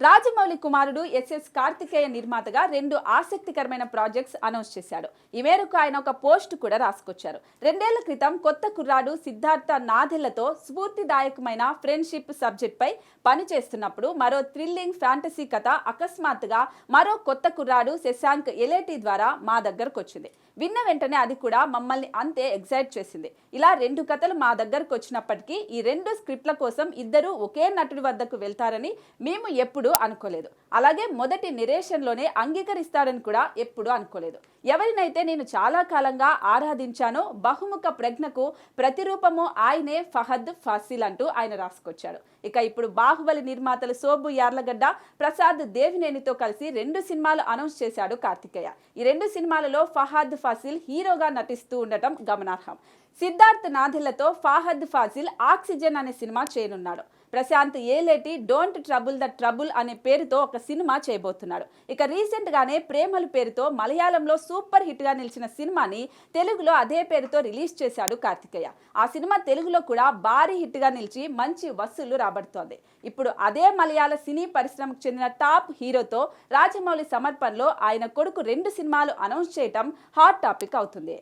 రాజమౌళి కుమారుడు ఎస్ఎస్ కార్తికేయ నిర్మాతగా 2 ఆసక్తికరమైన ప్రాజెక్ట్స్ అనౌన్స్ చేశాడు. ఈ మేరకు ఆయన ఒక పోస్ట్ కూడా రాసుకొచ్చారు. 2 ఏళ్ల క్రితం కొత్త కుర్రాడు సిద్ధార్థ నాదెళ్లతో స్ఫూర్తిదాయకమైన ఫ్రెండ్షిప్ సబ్జెక్ట్ పై పనిచేస్తున్నప్పుడు మరో థ్రిల్లింగ్ ఫ్యాంటసీ కథ అకస్మాత్తుగా మరో కొత్త కుర్రాడు శశాంక్ ఎలేటి ద్వారా మా దగ్గరకు వచ్చింది. విన్న వెంటనే అది కూడా మమ్మల్ని అంతే ఎగ్జైట్ చేసింది. ఇలా 2 కథలు మా దగ్గరకు వచ్చినప్పటికీ ఈ 2 స్క్రిప్ట్ల కోసం ఇద్దరు ఒకే నటుడి వద్దకు వెళ్తారని మేము ఎప్పుడూ అనుకోలేదు. అలాగే మొదటి నిరేషన్లోనే అంగీకరిస్తాడని కూడా ఎప్పుడూ అనుకోలేదు. ఎవరినైతే నేను చాలా కాలంగా ఆరాధించానో బహుముఖ ప్రజ్ఞకు ప్రతిరూపము ఆయనే ఫహద్ ఫాసిల్ అంటూ ఆయన రాసుకొచ్చాడు. ఇక ఇప్పుడు బాహుబలి నిర్మాతలు సోబు యార్లగడ్డ, ప్రసాద్ దేవినేనితో కలిసి 2 సినిమాలు అనౌన్స్ చేశాడు కార్తికేయ. ఈ 2 సినిమాలలో ఫహద్ ఫాసిల్ హీరోగా నటిస్తూ ఉండటం గమనార్హం. సిద్ధార్థ్ నాదెళ్లతో ఫహద్ ఫాసిల్ ఆక్సిజన్ అనే సినిమా చేయనున్నాడు. Prashanth Eleti Don't Trouble the Trouble అనే పేరుతో ఒక సినిమా చేయబోతున్నాడు. ఇక రీసెంట్ గానే ప్రేమలు పేరుతో మలయాళంలో సూపర్ హిట్ గా నిలిచిన సినిమాని తెలుగులో అదే పేరుతో రిలీజ్ చేశాడు కార్తికేయ. ఆ సినిమా తెలుగులో కూడా భారీ హిట్ గా నిలిచి మంచి వసూళ్లు రాబడుతోంది. ఇప్పుడు అదే మలయాళ సినీ పరిశ్రమకు చెందిన టాప్ హీరోతో రాజమౌళి సమర్పణలో ఆయన కొడుకు 2 సినిమాలు అనౌన్స్ చేయటం హాట్ టాపిక్ అవుతుంది.